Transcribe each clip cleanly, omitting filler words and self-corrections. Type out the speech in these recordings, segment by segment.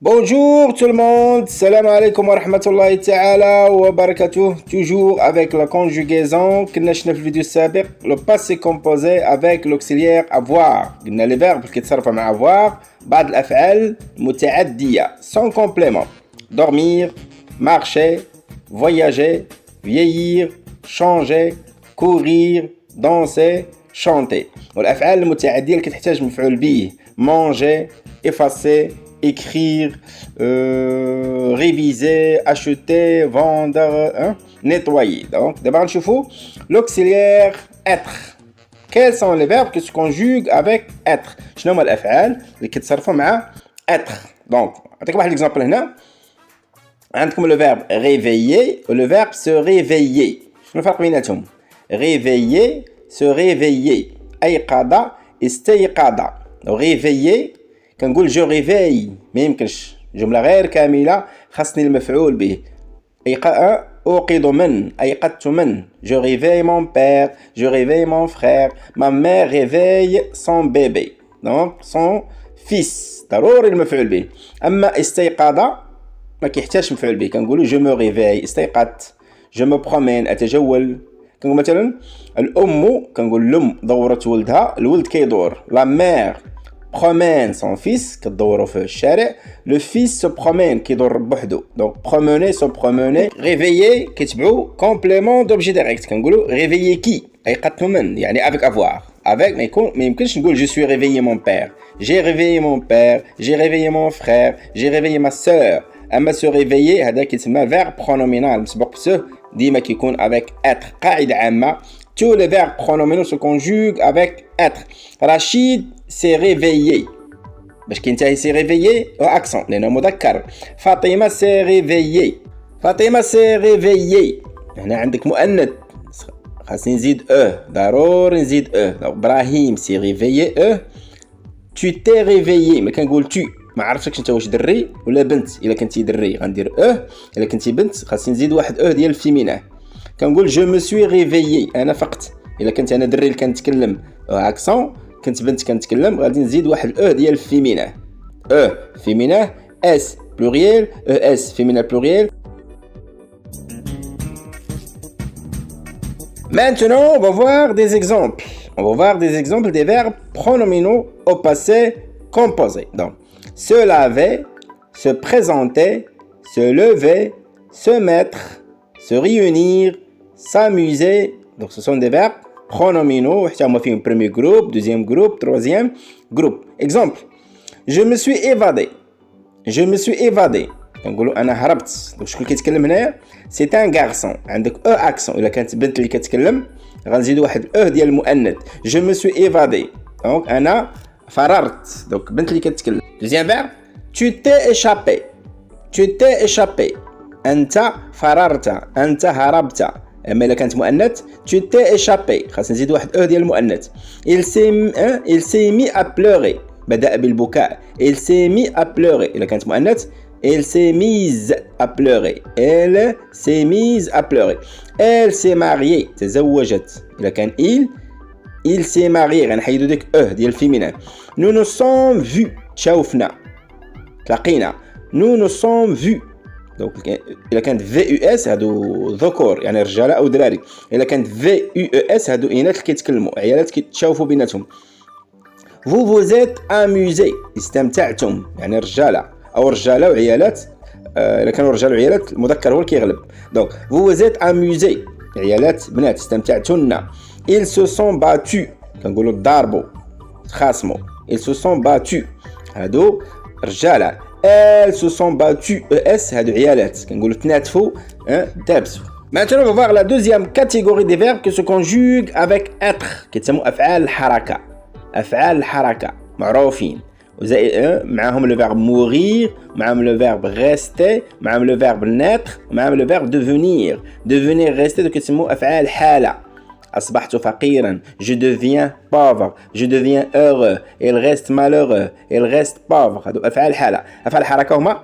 Bonjour tout le monde, salam alaikum wa rahmatullahi ta'ala wa barakatuh. Toujours avec la conjugaison, كنا شفنا في الفيديو السابق le passé composé avec l'auxiliaire avoir. قلنا les verbes اللي كيتصرفوا مع avoir بعض الأفعال متعدية sans complément. Dormir, marcher, voyager, vieillir, changer, courir, danser, chanter. والأفعال المتعدية اللي كتحتاج مفعول به manger, effacer, écrire, réviser, acheter, vendre, nettoyer. Donc, d'abord, on voit l'auxiliaire être. Quels sont les verbes qui se conjuguent avec être? شنو هما الأفعال اللي كيتصرفوا مع être. Donc, نعطيك واحد l'exemple هنا. عندكم le verbe réveiller et le verbe se réveiller. شنو الفرق بيناتهم؟ réveiller, se réveiller. أيقظ, استيقظ. réveiller كنقول جو ريفاي ما يمكنش جمله غير كامله خاصني المفعول به اوقظ من ايقظت من جو ريفاي مون بير جو ريفاي مون فرير ما مير ريفاي سون بيبي دونك سون فيس ضروري المفعول به. اما استيقظ ما كيحتاجش مفعول به كنقولوا جو مو ريفاي استيقظت جو مو برومين اتجول. كنقول مثلا الام كنقول لم دورت ولدها الولد كيدور لا مير promène son fils كدورو في الشارع le fils se promène كيدور بوحدو donc promener se promener réveiller كيتبعو complément d'objet direct كنقولوا réveiller qui أيقظت من يعني avec avoir avec ما يمكنش نقول je suis réveillé mon père j'ai réveillé mon père j'ai réveillé mon frère j'ai réveillé ma sœur. أما se réveiller هذا كيتسمى verbe pronominal مسبوق بسه ديما كيكون avec être. قاعدة عامة tous les verbes pronominaux se conjuguent avec être. Rachid s'est réveillé. باش كينتهي s'est réveillé au accent لأنه مذكر. فاطمة s'est réveillée. فاطمة s'est réveillée. هنا عندك مؤنث خاصني نزيد ضروري نزيد إبراهيم s'est réveillé tu t'es réveillé ما كنقول tu ما عرفتش انت واش دري ولا بنت. الا كنتي دري غندير الا كنتي بنت خاصني نزيد واحد ديال الفيمينه كنقول جو مو سوي ريفيي انا فقط. الا كنت انا دري اللي كنتكلم اكسون كنت بنت كنتكلم غادي نزيد واحد ديال الفيمينه فيمينه اس بلوريال اس فيمينه بلوريال. Maintenant, on va voir des exemples. On va voir des exemples des verbes pronominaux au passé composé. Donc, se laver, se présenter, se lever, se mettre, se réunir, s'amuser. Donc, ce sont des verbes pronominaux. On a fait un premier groupe, deuxième groupe, troisième groupe. Exemple, je me suis évadé. Je me suis évadé. كنقولوا انا هربت. دونك شكون كيتكلم هنايا سي ان غارسون عندك اكسون. الا كانت بنت اللي كتكلم غنزيدوا واحد ديال المؤنث جو مو سوي ايفادي دونك انا فررت دونك بنت اللي كتكلم. دوزيام فيرب tu t'es échappé. tu t'es échappé انت فررت انت هربت. اما الا كانت مؤنث tu t'es échappé خاص نزيد واحد ديال المؤنث. il s'est mis à pleurer بدا بالبكاء il s'est mis à pleurer. الا كانت مؤنث elle s'est mise à pleurer. Elle s'est mise à pleurer. Elle s'est mariée. تزوجت. إذا كان il s'est marié. غنحيدو ديك ديال الفيمينين. Nous nous sommes vus. تشاوفنا. تلاقينا. Nous nous sommes vus. دونك إذا كانت VUS هادو ذكور يعني رجالة أو دراري. إذا كانت VUES هادو إناث اللي كيتكلموا عيالات كيتشاوفوا بيناتهم. Vous vous êtes amusés. استمتعتم يعني رجالة. او رجاله وعيالات الا كانوا رجال وعيالات المذكر هو اللي كيغلب. دونك vous vous êtes amusés عيالات بنات استمتعتن. ils se sont battus كنقولوا ضاربوا تخاصموا ils se sont battus هادو رجاله. elles se sont battues اس هادو عيالات كنقولوا تناتفوا دابسوا. Maintenant on va voir la deuxième catégorie des verbes qui se conjuguent avec être كيتسموا افعال الحركه. افعال الحركه معروفين معاهم le verbe mourir معاهم le verbe rester معاهم le verbe naître معاهم le verbe devenir. devenir rester دوك يسموه افعال حاله. اصبحت فقيرا je deviens pauvre je deviens heureux il reste malheureux il reste pauvre. هادو افعال حاله. افعال الحركه هما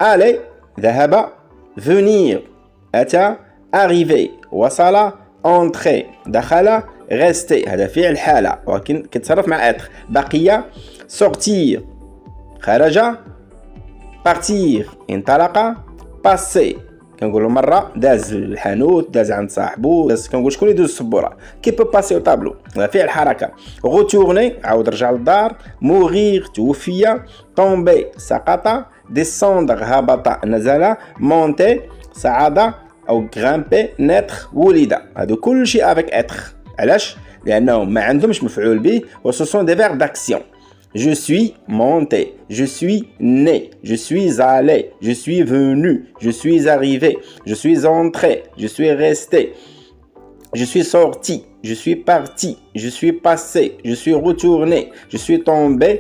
aller ذهب venir اتى arriver وصل entrer دخل rester هذا فعل حاله ولكن كيتصرف مع être. بقي sortir خرج partir انطلق passer كنقولوا مرة داز الحانوت داز عند صاحبو داز كنقول شكون يدوز السبورة كي بو باسي او طابلو فعل حركة غوتورني عاود رجع للدار موغيغ توفي طومبي سقط ديسوندغ هبط نزل مونتي صعد او غرامبي نتر ولد هادو كل شيء افيك اتر علاش لانهم ما عندهمش مفعول به و سو سون دي فيرب داكسيون Je suis monté, je suis né, je suis allé, je suis venu, je suis arrivé, je suis entré, je suis resté, je suis sorti, je suis parti, je suis passé, je suis retourné, je suis tombé,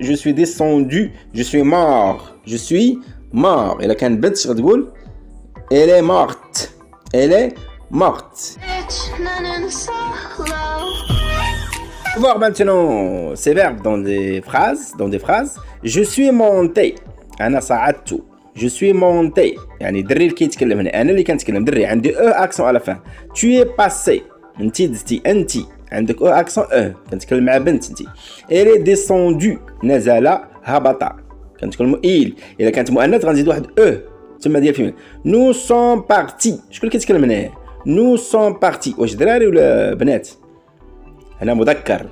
je suis descendu, je suis mort, je suis mort. Et là, quand bête, je dis, elle est morte, elle est morte. Voir maintenant ces verbes dans des phrases. Je suis monté. أنا صعدت. Je suis monté. يعني دري اللي كيتكلم هنا. أنا اللي كنتكلم دري عندي accent على فهم. Tu es passé. أنتي دزتي أنتي عندك accent كنتكلم مع بنت أنتي. Elle est descendue. نزل هبط. كنتكلم il. إذا كانت مؤنث غنزيد واحد تما ديال فيمين. Nous sommes partis. شكون اللي كيتكلم هنا؟ Nous sommes partis. واش دراري ولا بنات؟ هنا مذكر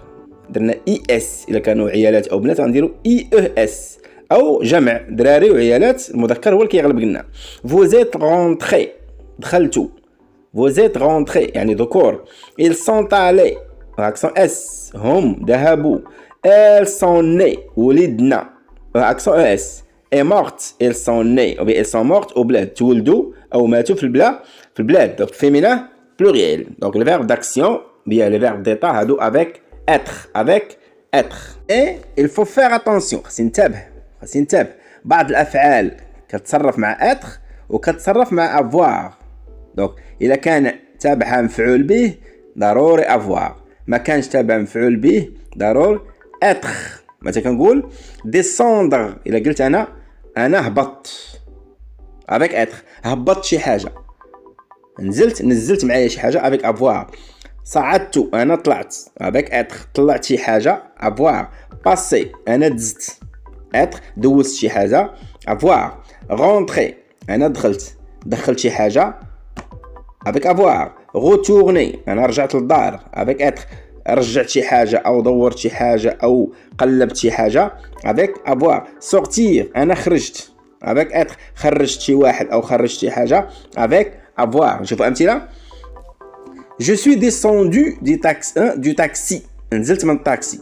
درنا اي اس الا كانوا عيالات او بنات غنديروا اي او اس او جمع دراري وعيالات المذكر هو اللي كيغلب لنا فوزيت رونتري دخلتوا فوزيت رونتري يعني ذكور ils sont allés اكسون اس هم ذهبوا elles sont nées ولدنا اكسون اس est morte elles sont nées ou elles sont mortes au bled تولدوا او ماتوا في البلاد donc féminin pluriel donc le verbe d'action bien le verbe d'état هادو avec être et il faut faire attention خاص ننتبه بعض الافعال كتصرف مع être وكتصرف مع avoir donc الا كان تابعها مفعول به ضروري avoir ما كانش تابع مفعول به ضروري être مثلا كنقول descendre الا قلت انا هبطت avec être هبطت شي حاجه نزلت معايا شي حاجه avec avoir صعدت انا طلعت avec être طلعت شي حاجه avoir passer انا دزت être دوزت شي حاجه avoir rentrer انا دخلت شي حاجه avec avoir retourner انا رجعت للدار avec être رجعت شي حاجه او دورت شي حاجه او قلبت شي حاجه avec avoir sortir انا خرجت avec être خرجت شي واحد او خرجت شي حاجه avec avoir نشوفوا امثله Je suis descendu du taxi. نزلت من الطاكسي.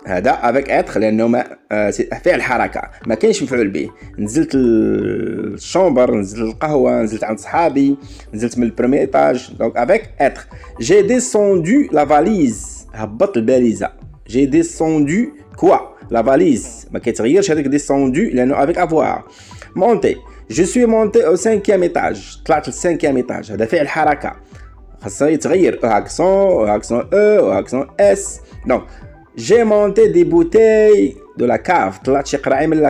هذا avec être لأنه فعل حركة ما كاينش مفعول به. نزلت الشامبر نزلت القهوة نزلت عند صحابي نزلت من البريمي إيطاج donc avec être. J'ai descendu la valise. هبط الباليزة. J'ai descendu quoi? La valise. ما كيتغيرش هذاك descendu لأنه avec avoir. Monter. Je suis monté au 5e étage. طلعت لل5e étage. هذا فعل حركة. خاصها يتغير accent accent S donc j'ai monté des bouteilles de la cave طلعت شي قراعي من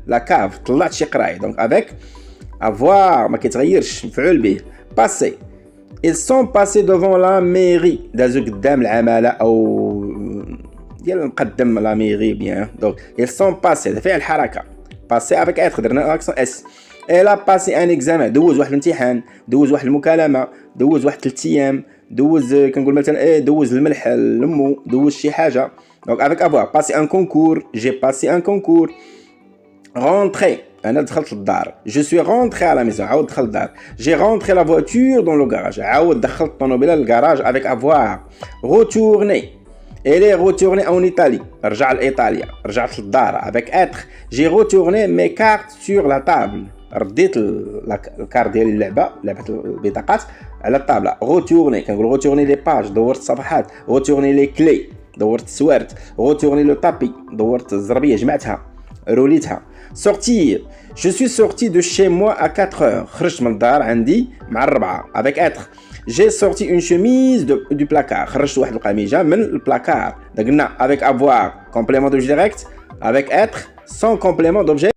لا كاف طلعت شي قراعي donc avec avoir ما كيتغيرش مفعول به passer ils sont passés devant la mairie دازو قدام العمالة او ديال المقدم لا ميري بيان donc ils sont passés هذا فعل حركة passer avec être درنا accent S Elle a passé un examen دوز واحد الامتحان دوز واحد المكالمة دوز واحد 3 ايام دوز كنقول مثلا دوز الملح لمو دوز شي حاجة donc avec avoir passé un concours j'ai passé un concours rentrer أنا دخلت للدار je suis rentré à la maison عاود دخلت الدار j'ai rentré la voiture dans le garage عاود دخلت الطوموبيلة للكراج avec avoir retourner Elle est retournée en Italie رجع لإيطاليا رجعت للدار avec être j'ai retourné mes cartes sur la table رديت الكارت ديال لعبه البطاقات على الطابله روتورني كنقول روتورني لي باج دورت الصفحات روتورني لي كلي دورت السوارت روتورني لو طابي دورت الزربيه جمعتها روليتها sortir je suis sorti de chez moi à 4 heures خرجت من الدار عندي مع 4 avec être j'ai sorti une chemise du placard خرجت واحد القميجه من البلاكار قلنا avec avoir complément d'objet direct avec être sans complément d'objet